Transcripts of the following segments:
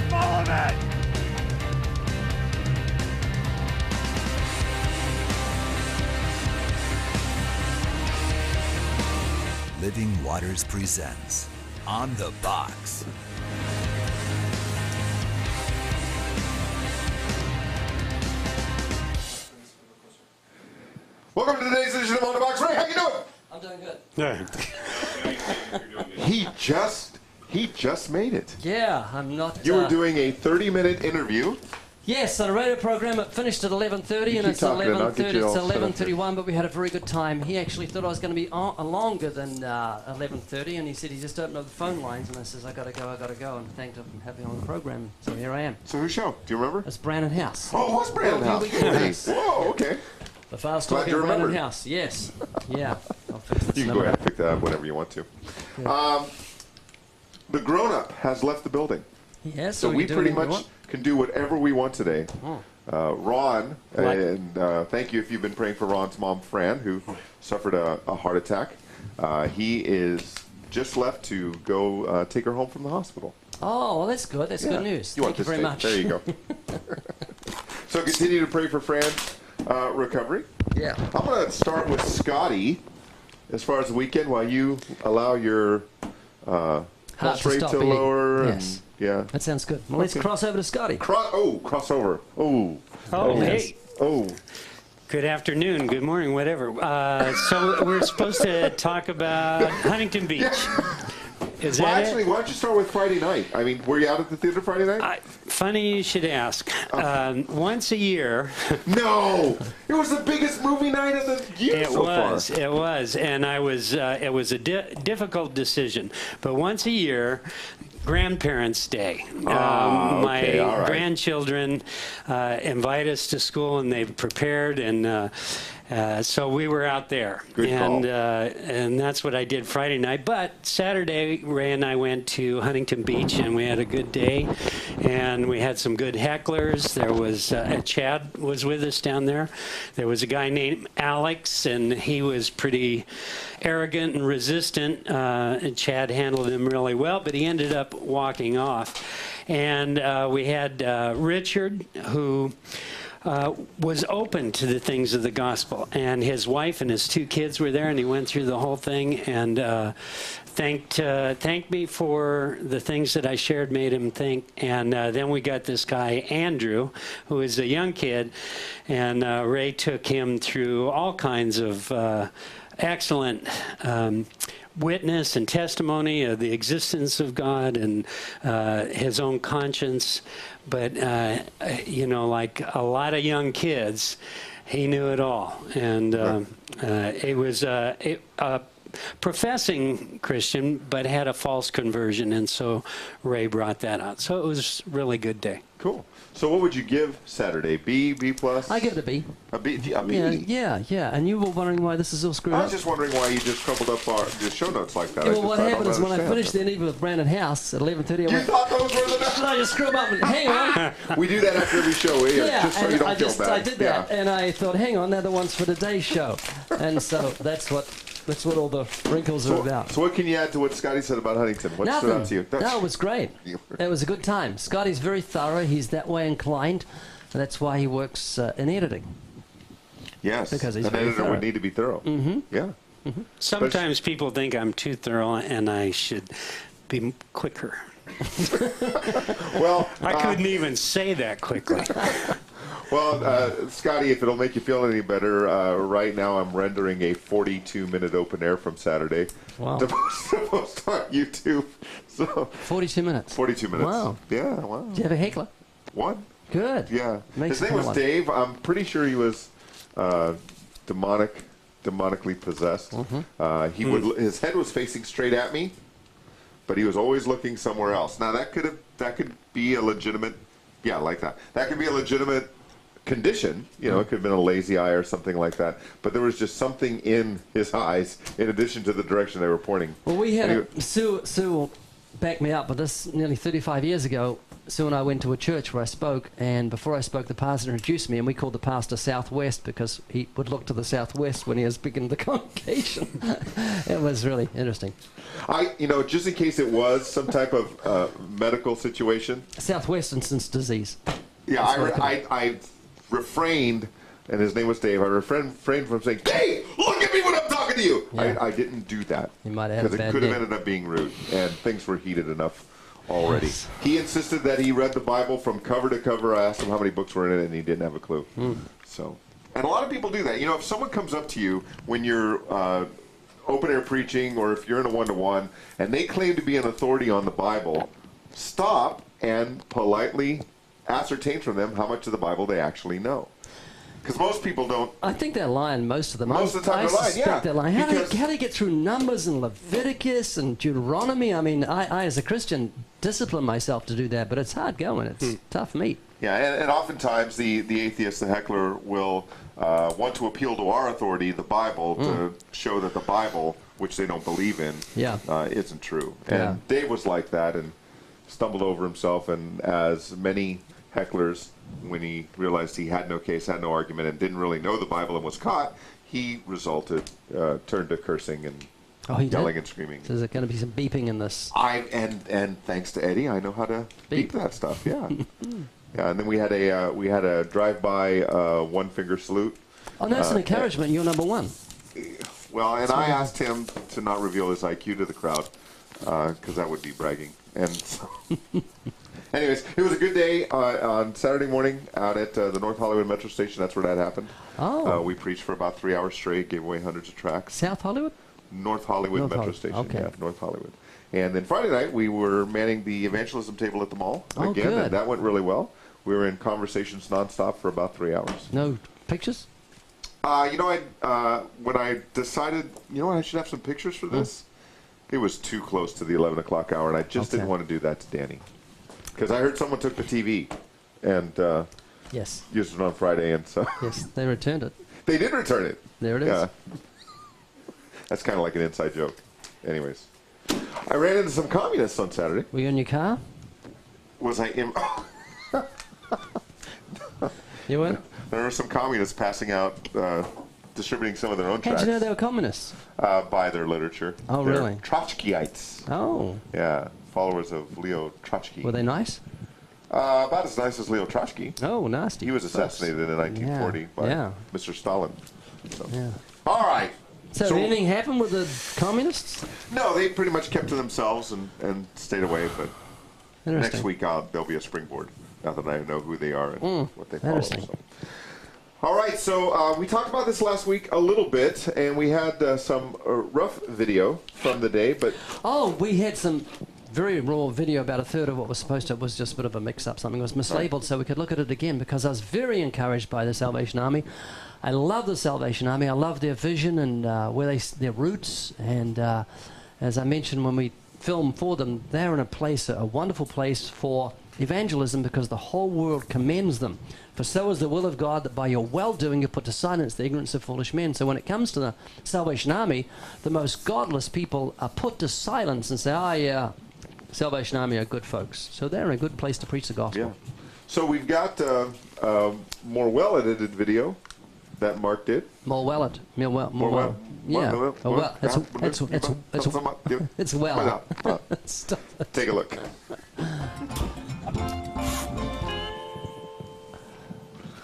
full of it. Living Waters presents On the Box. Welcome to today's edition of On the Box. Ray, how you doing? I'm doing good. He just made it. Yeah, I'm not. You were doing a 30-minute interview. Yes, on a radio program. It finished at 11:30, and it's talking and I'll get 11:30. you It's all set up 11:31, but we had a very good time. He actually thought I was going to be longer than 11:30, and he said he just opened up the phone lines, and I says I got to go, and thanked him for having me on the program. So here I am. So whose show? Do you remember? It's Brandon House. Oh, it was Brandon House. Yes. Whoa, okay. The fast Glad talking you Brandon remembered. House. Yes. Yeah. I'll fix this You can number go ahead up. and pick that up whenever you want to. The grown-up has left the building. Yes. So we can do pretty whatever we much want. can do whatever we want today. Ron, Right. and thank you if you've been praying for Ron's mom, Fran, who suffered a heart attack. He is just left to go take her home from the hospital. Oh, well, that's good. That's Yeah. good news. want Thank you this very tape. much. There you go. So continue to pray for Fran's recovery. Yeah. I'm going to start with Scotty as far as the weekend while you allow your Heart pulse to rate stop to beating. lower. Yes. And, yeah. That sounds good. Well, let's cross over to Scotty. Crossover. Oh. Oh, yes. hey. Oh. Good afternoon, good morning, whatever. So we're supposed to talk about Huntington Beach. Is Well, that actually, it? why don't you start with Friday night? I mean, were you out at the theater Friday night? Funny you should ask. Once a year, No! It was the biggest movie night of the year it so was, far. it was, and I was. It was a difficult decision, but once a year. Grandparents' Day. Okay, My all right. grandchildren invite us to school, and they've prepared, and so we were out there. Good and call. and that's what I did Friday night. But Saturday, Ray and I went to Huntington Beach, and we had a good day, and we had some good hecklers. There was Chad was with us down there. There was a guy named Alex, and he was pretty arrogant and resistant, and Chad handled him really well, but he ended up walking off. And we had Richard, who was open to the things of the gospel, and his wife and his two kids were there, and he went through the whole thing and thanked me for the things that I shared, made him think. And then we got this guy Andrew, who is a young kid, and Ray took him through all kinds of excellent witness and testimony of the existence of God and his own conscience. But, like a lot of young kids, he knew it all. And it was a professing Christian, but had a false conversion. And so Ray brought that out. So it was a really good day. Cool. So what would you give Saturday? B plus? I give it a B. A B? A B? Yeah. And you were wondering why this is all screwed I up? was just wondering why you just crumpled up the show notes like that. Yeah, I well, just- what I don't happened is when I understand. finished the interview with Brandon House at 11:30, I You went, thought those were the should I just screw them up and hang on? We do that after every show, just so and you don't I feel bad. I did that, Yeah. and I thought, hang on, they're the ones for today's show. And so that's what all the wrinkles are about. So what can you add to what Scotty said about Huntington? What stood out to you? No, it was great. It was a good time. Scotty's very thorough. He's that way inclined. And that's why he works in editing. Yes, Because he's an very editor thorough. would need to be thorough. Mm-hmm. Yeah. Sometimes people think I'm too thorough and I should be quicker. Well, I couldn't even say that quickly. well, Scotty, if it'll make you feel any better, right now I'm rendering a 42-minute open air from Saturday. Wow. To post on YouTube. So 42 minutes. 42 minutes. Wow. Yeah. Wow. Do you have a heckler? One. Good. Yeah. Makes His name it was fun. Dave. I'm pretty sure he was demonically possessed. Mm-hmm. His head was facing straight at me, but he was always looking somewhere else. Now that could be a legitimate, like that. That could be a legitimate condition. You know, it could have been a lazy eye or something like that. But there was just something in his eyes in addition to the direction they were pointing. Well, we had Anyway. Sue will back me up, but this nearly 35 years ago, Sue and I went to a church where I spoke, and before I spoke, the pastor introduced me, and we called the pastor Southwest because he would look to the southwest when he was speaking to the congregation. It was really interesting. Just in case it was some type of medical situation. Southwestern's disease. Yeah, That's what I refrained, and his name was Dave. I refrained from saying, "Dave, look at me when I'm talking to you." Yeah. I didn't do that. You might have had a because it bad could have day. ended up being rude, and things were heated enough already. Yes. He insisted that he read the Bible from cover to cover. I asked him how many books were in it, and he didn't have a clue. So, and a lot of people do that. If someone comes up to you when you're open air preaching, or if you're in a one-to-one, and they claim to be an authority on the Bible, stop and politely ascertain from them how much of the Bible they actually know. Because most people don't. I think they're lying, most of them. Most of the time I they're lying, suspect yeah. they're lying. How Because- do they get through Numbers and Leviticus and Deuteronomy? I mean, I as a Christian, discipline myself to do that, but it's hard going. It's tough meat. Yeah, and oftentimes the atheist, the heckler, will want to appeal to our authority, the Bible, to show that the Bible, which they don't believe in, Yeah. isn't true. And Yeah. Dave was like that and stumbled over himself, and as many hecklers, when he realized he had no case, had no argument, and didn't really know the Bible and was caught, he turned to cursing and Oh, he yelling did? and screaming. So there's going to be some beeping in this. And thanks to Eddie, I know how to beep Beep. that stuff. Yeah, yeah. And then we had a drive-by one finger salute. Oh, no, it's an encouragement. You're number one. Well, and I asked him to not reveal his IQ to the crowd because that would be bragging. And so, anyways, it was a good day on Saturday morning out at the North Hollywood Metro Station. That's where that happened. Oh. We preached for about 3 hours straight, gave away hundreds of tracts. South Hollywood? North Hollywood North Metro Hollywood, Station. okay. Yeah, North Hollywood. And then Friday night, we were manning the evangelism table at the mall Oh, again, good. and that went really well. We were in conversations nonstop for about 3 hours. No pictures? When I decided, I should have some pictures for this, it was too close to the 11 o'clock hour, and I just didn't Okay. want to do that to Danny. Because I heard someone took the TV and Yes. used it on Friday, and so Yes, they returned it. they did return it. There it is. Yeah. That's kind of like an inside joke. Anyways, I ran into some communists on Saturday. Were you in your car? Was I in? You weren't? There were some communists passing out, distributing some of their own How'd tracts you know they were communists? by their literature. Oh, They're really? Trotskyites. Oh. Yeah, followers of Leo Trotsky. Were they nice? About as nice as Leo Trotsky. Oh, nasty. He was assassinated in 1940 by Yeah. Mr. Stalin. So. Yeah. All right. So, did anything happen with the communists? No, they pretty much kept to themselves and stayed away. But Interesting. next week there'll be a springboard. Now that I know who they are and what they follow. Interesting. So. All right, so we talked about this last week a little bit, and we had some rough video from the day, but Oh, we had some very raw video. About a third of what was supposed to. It was just a bit of a mix-up. Something was mislabeled, so we could look at it again because I was very encouraged by the Salvation Army. I love the Salvation Army. I love their vision and their roots. And as I mentioned when we filmed for them, they're in a wonderful place for evangelism because the whole world commends them. For so is the will of God that by your well-doing you put to silence the ignorance of foolish men. So when it comes to the Salvation Army, the most godless people are put to silence and say, oh yeah, Salvation Army are good folks. So they're in a good place to preach the gospel. yeah. So we've got more well-edited video that Mark did. More well. Yeah. It's well. Stop it. Take a look.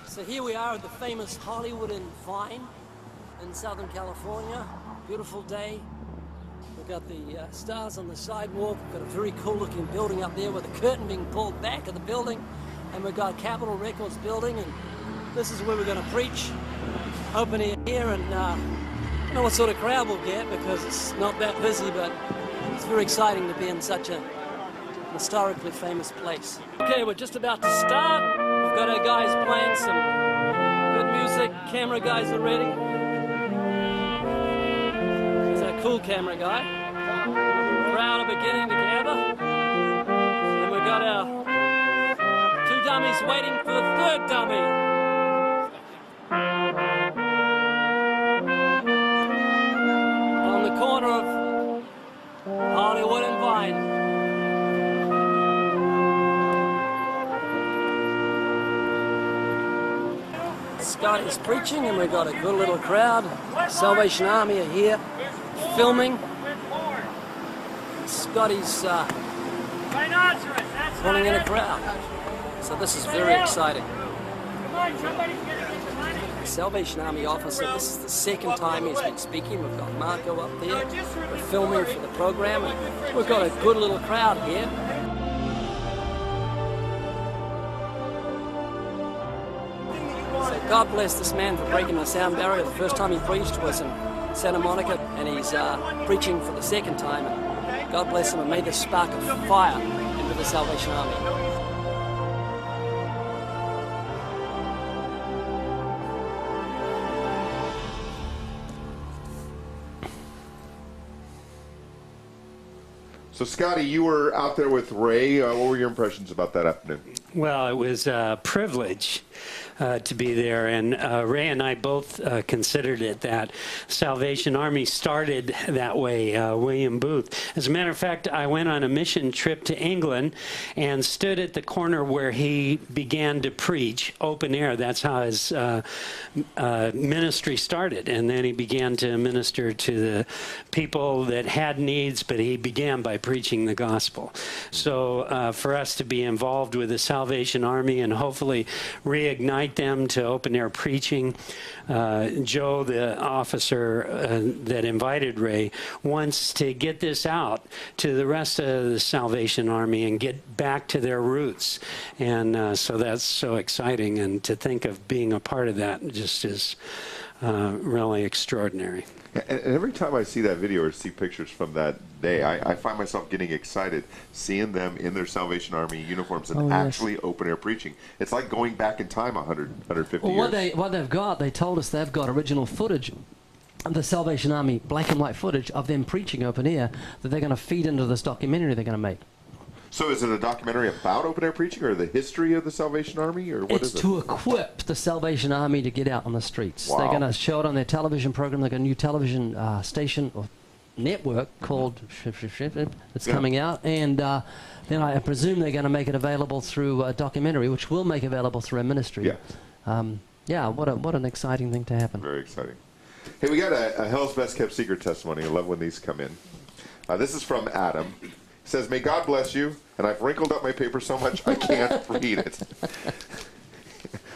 So here we are at the famous Hollywood and Vine in Southern California. Beautiful day. We've got the stars on the sidewalk. We've got a very cool looking building up there with the curtain being pulled back of the building. And we've got Capitol Records building, and this is where we're going to preach. Opening here, and I don't know what sort of crowd we'll get because it's not that busy, but it's very exciting to be in such a historically famous place. Okay, we're just about to start. We've got our guys playing some good music. Camera guys are ready. There's our cool camera guy. Crowd are beginning to gather. And we've got our two dummies waiting for the third dummy. On the corner of Hollywood and Vine. Scotty's preaching, and we've got a good little crowd. Salvation Army are here filming. Scotty's pulling in a crowd. So this is very exciting. The Salvation Army officer, this is the second time he's been speaking. We've got Marco up there. We're filming for the program, and we've got a good little crowd here. So God bless this man for breaking the sound barrier. The first time he preached was in Santa Monica, and he's preaching for the second time. And God bless him, and may this spark a fire into the Salvation Army. So, Scotty, you were out there with Ray. What were your impressions about that afternoon? Well, it was a privilege to be there, and Ray and I both considered it that. Salvation Army started that way, William Booth. As a matter of fact, I went on a mission trip to England and stood at the corner where he began to preach, open air. That's how his ministry started, and then he began to minister to the people that had needs, but he began by preaching the gospel. So for us to be involved with the Salvation Army and hopefully reignite them to open air preaching. Joe, the officer that invited Ray, wants to get this out to the rest of the Salvation Army and get back to their roots. And so that's so exciting. And to think of being a part of that just is really extraordinary. And every time I see that video or see pictures from that day, I find myself getting excited seeing them in their Salvation Army uniforms and actually open air preaching. It's like going back in time 150 years. What they've got, they told us they've got original footage of the Salvation Army, black and white footage of them preaching open air that they're going to feed into this documentary they're going to make. So is it a documentary about open air preaching or the history of the Salvation Army, or what is it? It's to equip the Salvation Army to get out on the streets. Wow. They're going to show it on their television program. They've got a new television station or network called it's coming out, and then I presume they're going to make it available through a documentary, which we'll make available through a ministry. Yeah. What an exciting thing to happen. Very exciting. Hey, we got a Hell's Best Kept Secret testimony. I love when these come in. This is from Adam. He says, "May God bless you," and I've wrinkled up my paper so much I can't read it.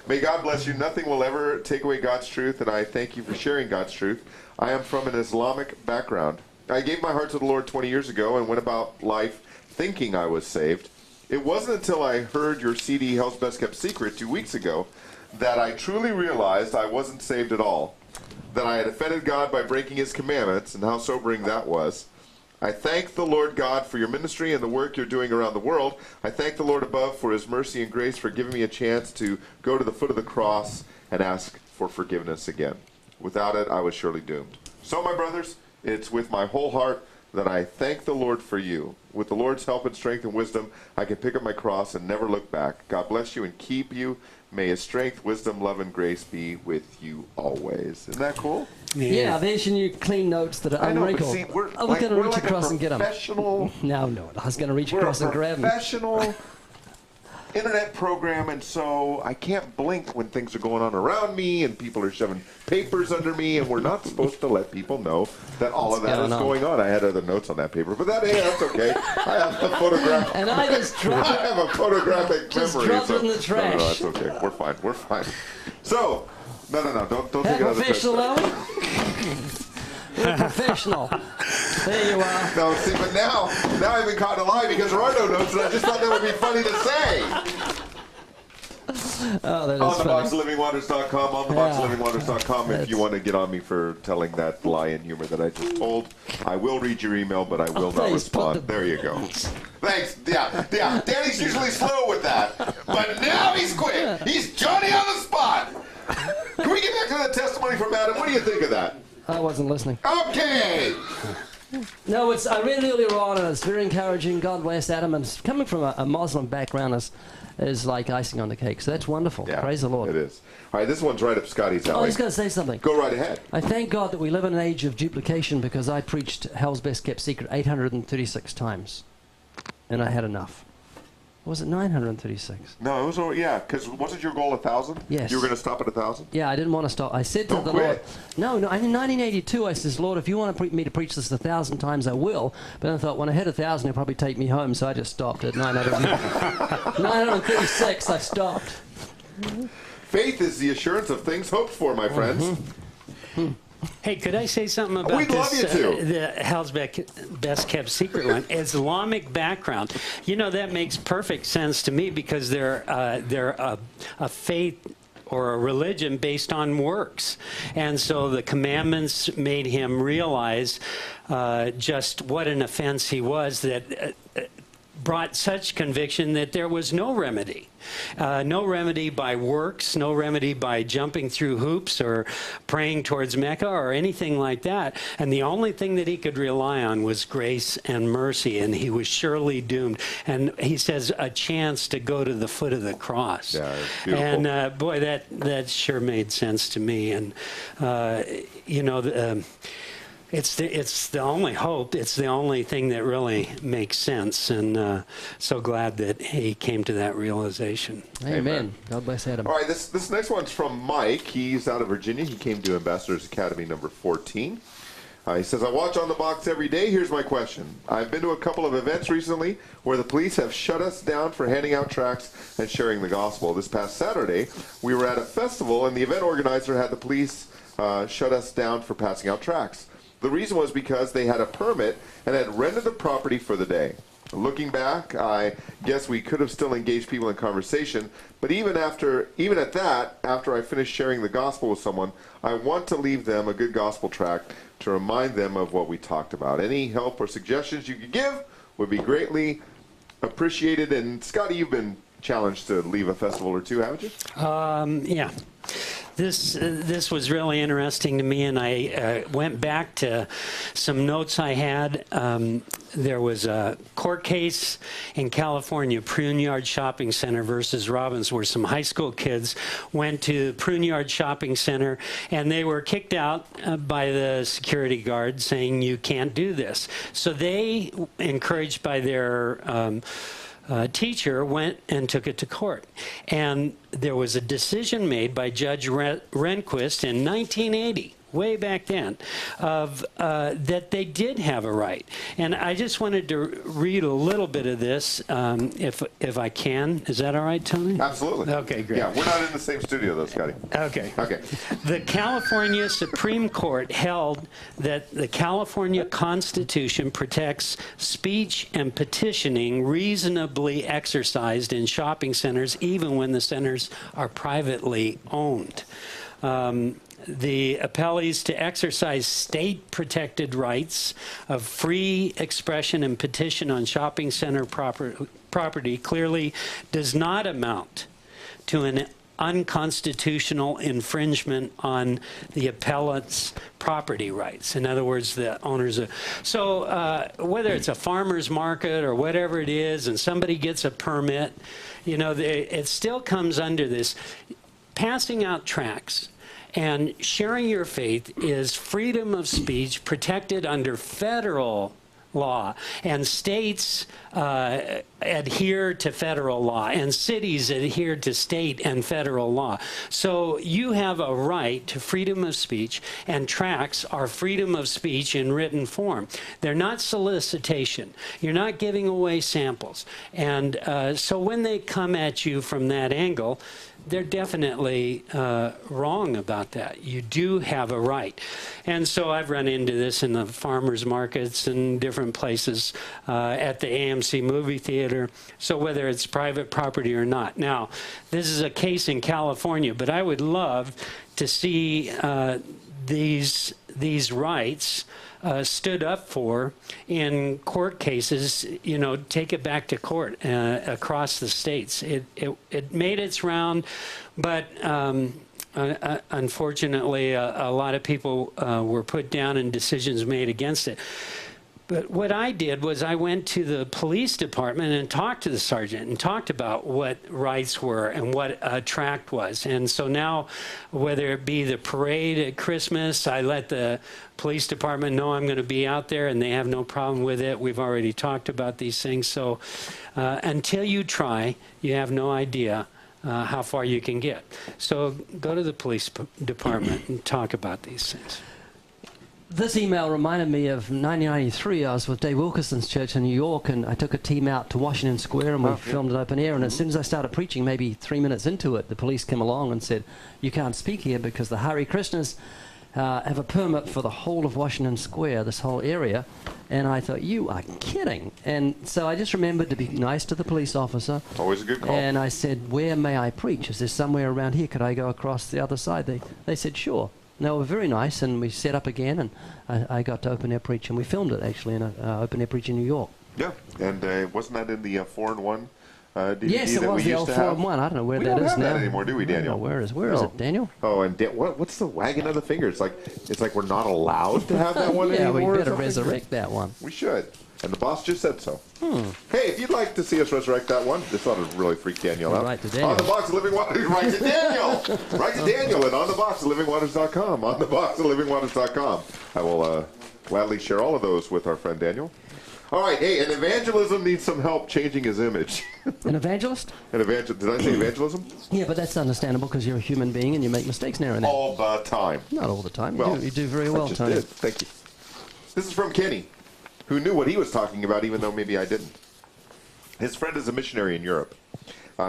"May God bless you. Nothing will ever take away God's truth, and I thank you for sharing God's truth. I am from an Islamic background. I gave my heart to the Lord 20 years ago and went about life thinking I was saved. It wasn't until I heard your CD, Hell's Best Kept Secret, 2 weeks ago, that I truly realized I wasn't saved at all, that I had offended God by breaking his commandments, and how sobering that was. I thank the Lord God for your ministry and the work you're doing around the world. I thank the Lord above for his mercy and grace for giving me a chance to go to the foot of the cross and ask for forgiveness again. Without it, I was surely doomed. So, my brothers, it's with my whole heart that I thank the Lord for you. With the Lord's help and strength and wisdom, I can pick up my cross and never look back. God bless you and keep you. May his strength, wisdom, love, and grace be with you always." Isn't that cool? Yeah, there's your new clean notes that are I know, but unwrinkled. see, we're I was like, going to we're reach like across a and get them. professional. No, I was going to reach We're across a and grab them. professional internet program, and so I can't blink when things are going on around me and people are shoving papers under me, and we're not supposed to let people know that all of that is going on. I had other notes on that paper, but that's okay. I have a photograph. And I just dropped I have a photographic Just memory. drop it in the trash. No, that's okay. We're fine. We're fine. So, no, don't take it out of the professional, are we? We're professional. There you are. No, see, but now I've been caught in a lie because there are no notes, and I just thought that would be funny to say. Oh, that is On funny. theboxlivingwaters.com, ontheboxlivingwaters.com, if you want to get on me for telling that lie and humor that I just told. I will read your email, but I will not respond. There you go. Thanks. Yeah. Danny's usually slow with that, but now he's quick. He's Johnny on the spot. Can we get back to that testimony from Adam? What do you think of that? I wasn't listening. Okay. No, I read it earlier on, and it's very encouraging. God bless Adam, and it's coming from a Muslim background is like icing on the cake. So that's wonderful. Yeah, Praise the Lord. It is. All right, this one's right up Scotty's alley. I was going to say something. Go right ahead. I thank God that we live in an age of duplication, because I preached Hell's Best Kept Secret 836 times, and I had enough. Was it 936? No, it was over. Yeah, because wasn't your goal 1,000? Yes. You were going to stop at 1,000. Yeah, I didn't want to stop. I said to Don't the quit. Lord, no, in 1982, I says, Lord, if you want me to preach this 1,000 times, I will. But then I thought, when I hit 1,000, he'll probably take me home, so I just stopped at 936. I stopped. Faith is the assurance of things hoped for, my friends. Hey, could I say something about We'd love this? you to. The Hell's Best Kept Secret one. Islamic background. You know, that makes perfect sense to me because they're a faith or a religion based on works. And so the commandments made him realize just what an offense he was that brought such conviction that there was no remedy. No remedy by works, no remedy by jumping through hoops or praying towards Mecca or anything like that. And the only thing that he could rely on was grace and mercy, and he was surely doomed. And he says a chance to go to the foot of the cross. Yeah, it's beautiful. And boy, that sure made sense to me. And you know, it's the only hope. It's the only thing that really makes sense, and so glad that he came to that realization. Amen. God bless Adam. All right, this next one's from Mike. He's out of Virginia. He came to Ambassadors Academy number 14. He says, I watch On the Box every day. Here's my question. I've been to a couple of events recently where the police have shut us down for handing out tracts and sharing the gospel. This past Saturday, we were at a festival, and the event organizer had the police shut us down for passing out tracts. The reason was because they had a permit and had rented the property for the day. Looking back, I guess we could have still engaged people in conversation, but even at that, after I finished sharing the gospel with someone, I want to leave them a good gospel tract to remind them of what we talked about. Any help or suggestions you could give would be greatly appreciated. And Scotty, you've been challenged to leave a festival or two, haven't you? Yeah. This was really interesting to me, and I went back to some notes I had. There was a court case in California, Prune Yard Shopping Center versus Robbins, where some high school kids went to Prune Yard Shopping Center, and they were kicked out by the security guard saying, you can't do this. So they, encouraged by their teacher, went and took it to court. And there was a decision made by Judge Rehnquist in 1980, way back then, of that they did have a right. And I just wanted to read a little bit of this, if I can. Is that all right, Tony? Absolutely. Okay, great. Yeah, we're not in the same studio, though, Scotty. Okay. Okay. The California Supreme Court held that the California Constitution protects speech and petitioning reasonably exercised in shopping centers, even when the centers are privately owned. The appellees to exercise state-protected rights of free expression and petition on shopping center property clearly does not amount to an unconstitutional infringement on the appellant's property rights. In other words, the owners of... So whether it's a farmer's market or whatever it is, and somebody gets a permit, you know, it still comes under this. Passing out tracts and sharing your faith is freedom of speech protected under federal law, and states adhere to federal law, and cities adhere to state and federal law. So you have a right to freedom of speech, and tracts are freedom of speech in written form. They're not solicitation. You're not giving away samples. And so when they come at you from that angle, they're definitely wrong about that. You do have a right. And so I've run into this in the farmers markets and different places, at the AMC movie theater. So whether it's private property or not. Now, this is a case in California, but I would love to see these rights stood up for in court cases. You know, take it back to court across the states. It made its round, but unfortunately, a lot of people were put down and decisions made against it. But what I did was I went to the police department and talked to the sergeant and talked about what rights were and what a tract was. And so now, whether it be the parade at Christmas, I let the police department know I'm going to be out there, and they have no problem with it. We've already talked about these things. So until you try, you have no idea how far you can get. So go to the police department and talk about these things. This email reminded me of 1993. I was with Dave Wilkerson's church in New York, and I took a team out to Washington Square, and we filmed it open air. And as soon as I started preaching, maybe 3 minutes into it, the police came along and said, "You can't speak here because the Hare Krishnas have a permit for the whole of Washington Square, this whole area." And I thought, you are kidding. And so I just remembered to be nice to the police officer. Always a good call. And I said, "Where may I preach? Is there somewhere around here? Could I go across the other side?" They said, "Sure." And they were very nice, and we set up again, and I got to open air preach, and we filmed it actually in an open air preach in New York. Yeah, and wasn't that in the 4-in-1 DVD Yes, it that was we the used old to have? 4-in-1. I don't know where We that don't is have now. that anymore, do we, I don't Daniel? know. Where is No. it, Daniel? Oh, and what's the wagging of the finger? It's like we're not allowed to have that one Yeah, anymore. we or better something? resurrect that one. We should. And the boss just said so. Hey, if you'd like to see us resurrect that one, this ought to really freak Daniel out. Write to Daniel. On the Box of Living Waters, write to Daniel. Write to Daniel at ontheboxoflivingwaters.com. Ontheboxoflivingwaters.com. I will gladly share all of those with our friend Daniel. All right, hey, and evangelism needs some help changing his image. An evangelist? Did I say evangelism? Yeah, but that's understandable because you're a human being and you make mistakes now and then. All the time. Not all the time. Well, you do very well, I just Tony. did. Thank you. This is from Kenny, who knew what he was talking about, even though maybe I didn't. His friend is a missionary in Europe.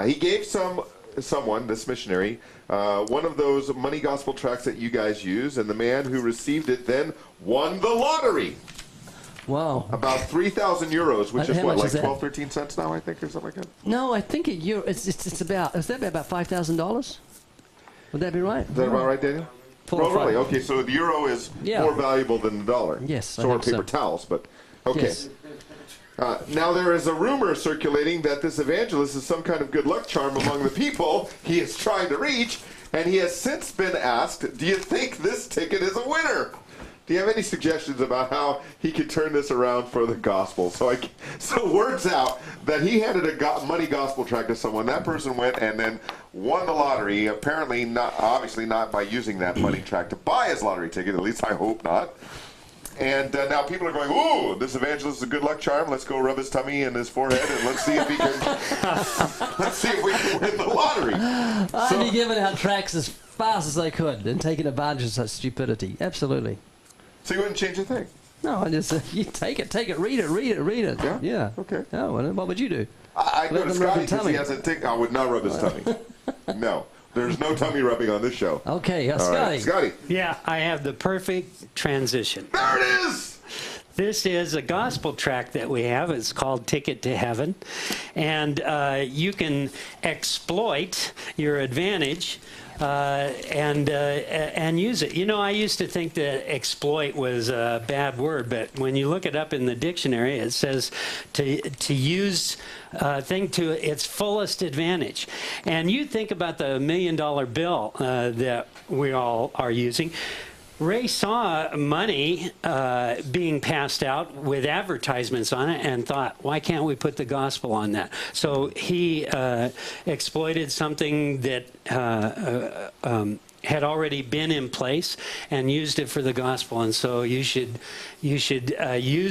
He gave someone, this missionary, one of those money gospel tracts that you guys use, and the man who received it then won the lottery. Wow. About 3,000 euros, which is How what, much like is that? 12, 13 cents now, I think, or something like that? No, I think it's about, is that about $5,000? Would that be right? Is that about right, Daniel? 4 or Oh, really? 5. Okay, so the euro is Yeah. more valuable than the dollar. Yes, I So are think so. paper towels, but okay. Yes. Now there is a rumor circulating that this evangelist is some kind of good luck charm among the people he is trying to reach, and he has since been asked, "Do you think this ticket is a winner?" Do you have any suggestions about how he could turn this around for the gospel? So word's out that he handed a money gospel tract to someone. That person went and then won the lottery. Apparently, obviously not by using that money tract to buy his lottery ticket. At least I hope not. And now people are going, "Ooh, this evangelist is a good luck charm. Let's go rub his tummy and his forehead, and let's see if we can win the lottery." I'd be giving out tracts as fast as I could and taking advantage of such stupidity. Absolutely. So you wouldn't change a thing? No, I just you take it, read it. Yeah? Yeah. Okay. Oh, well, what would you do? I go Let to them rub Scotty your because he tummy. has a tick. I would not rub his tummy. No. There's no tummy rubbing on this show. Okay, All Scotty. right, Scotty. Yeah, I have the perfect transition. There it is! This is a gospel tract that we have. It's called Ticket to Heaven. And you can exploit your advantage and use it. You know, I used to think that exploit was a bad word, but when you look it up in the dictionary, it says to use a thing to its fullest advantage. And you think about the $1 million bill that we all are using. Ray saw money being passed out with advertisements on it and thought, why can't we put the gospel on that? So he exploited something that had already been in place and used it for the gospel. And so you should use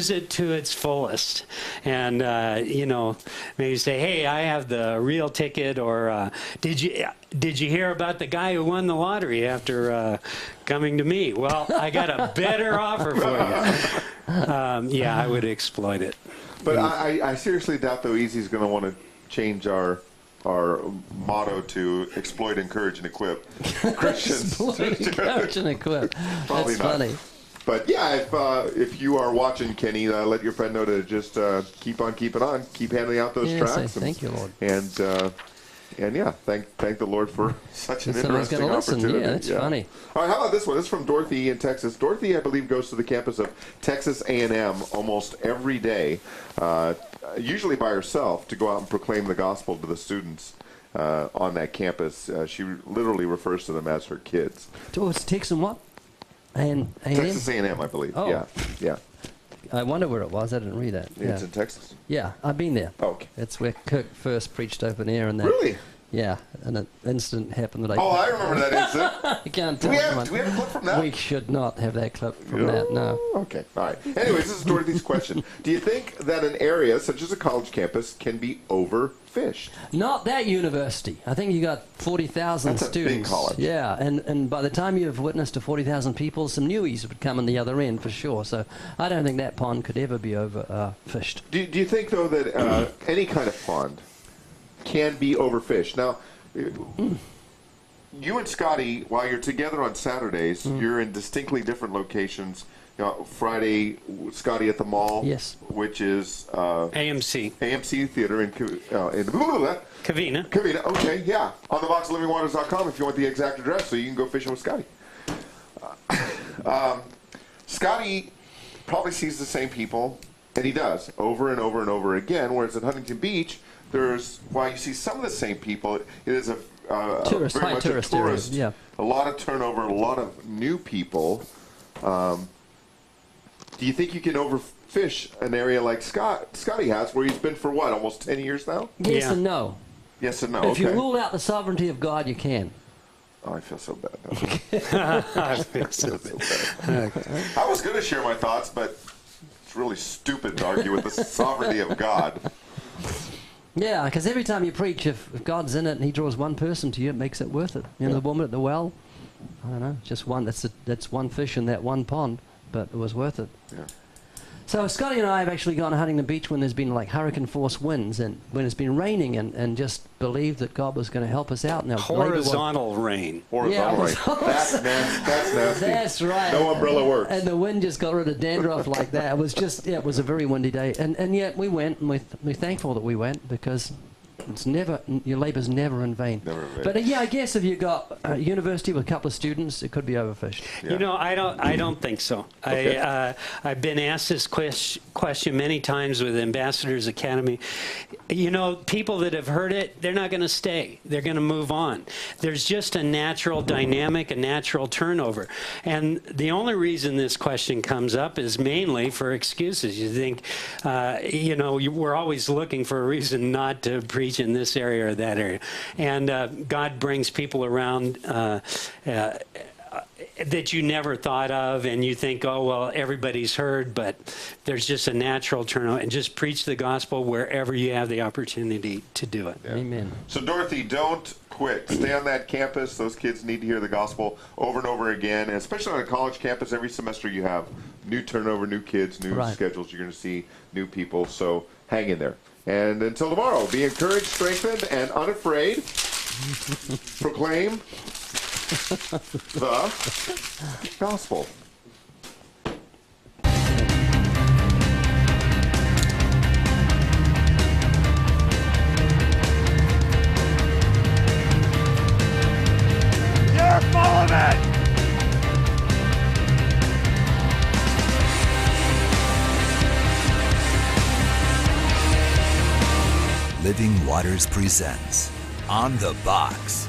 it to its fullest. And, you know, maybe say, hey, I have the real ticket, or did you hear about the guy who won the lottery after coming to me? Well, I got a better offer for you. Yeah, I would exploit it. But I seriously doubt, though, Easy's going to want to change our motto to exploit, encourage, and equip Christians. Exploit, encourage, and equip. Probably That's not. funny. But yeah, if you are watching, Kenny, let your friend know to just keep on keeping on, keep handing out those Yeah, tracts. say, thank you, Lord. And yeah, thank the Lord for such an Someone's interesting gonna listen. opportunity. Yeah, that's funny. All right, how about this one? This is from Dorothy in Texas. Dorothy, I believe, goes to the campus of Texas A&M almost every day, usually by herself, to go out and proclaim the gospel to the students on that campus. She literally refers to them as her kids. Oh, it's Texas and what? And Texas A&M, I believe. Oh. Yeah. I wonder where it was. I didn't read that. It's in Texas. Yeah, I've been there. Oh, okay. It's where Kirk first preached open air, and that. Really? Yeah, and an incident happened that Oh, I remember that incident. I can't Do tell we anyone. have a clip from that? We should not have that clip from that. No. Okay, all right. Anyways, this is Dorothy's question. Do you think that an area such as a college campus can be overfished? Not that university. I think you got 40,000 That's a big students. college. Yeah, and by the time you've witnessed to 40,000 people, some newies would come on the other end for sure. So I don't think that pond could ever be overfished. Do you think, though, that any kind of pond can be overfished? Now, you and Scotty, while you're together on Saturdays, you're in distinctly different locations. You know, Friday, Scotty at the mall, Yes. which is AMC. AMC Theater in Covina. Covina. Okay, yeah. On theboxlivingwaters.com if you want the exact address, so you can go fishing with Scotty. Scotty probably sees the same people, and he does, over and over and over again, whereas at Huntington Beach, while you see some of the same people, it is a Tourist, very high much tourist a area, tourist, yeah. a lot of turnover, a lot of new people. Do you think you can overfish an area like Scotty has, where he's been for what, almost 10 years now? Yes Yeah. and no. Yes and no. If you Okay. rule out the sovereignty of God, you can. Oh, I feel so bad. I feel so bad. I was going to share my thoughts, but it's really stupid to argue with the sovereignty of God. Yeah, because every time you preach, if God's in it and He draws one person to you, it makes it worth it. You know, the woman at the well, I don't know, just one. That's one fish in that one pond, but it was worth it. Yeah. So Scotty and I have actually gone hunting the beach when there's been like hurricane force winds and when it's been raining and just believed that God was going to help us out. Now Horizontal rain. Horizontal right. That's nasty. That's right. No umbrella works. And the wind just got rid of dandruff like that. It was just, yeah, it was a very windy day. And yet we went, and we're thankful that we went because it's never, your labour's never in vain. Never in vain. But yeah, I guess if you got a university with a couple of students, it could be overfished. Yeah. You know, I don't think so. Okay. I've been asked this question many times with Ambassadors Academy. You know, people that have heard it, they're not going to stay. They're going to move on. There's just a natural dynamic, a natural turnover. And the only reason this question comes up is mainly for excuses. You think, you know, we're always looking for a reason not to preach in this area or that area. And God brings people around that you never thought of, and you think, oh, well, everybody's heard, but there's just a natural turnout. And just preach the gospel wherever you have the opportunity to do it. Amen. So, Dorothy, don't quit. Stay on that campus. Those kids need to hear the gospel over and over again, and especially on a college campus. Every semester you have new turnover, new kids, new Right. schedules. You're going to see new people, so hang in there. And until tomorrow, be encouraged, strengthened, and unafraid. Proclaim the gospel. You're full of it! Living Waters presents On the Box.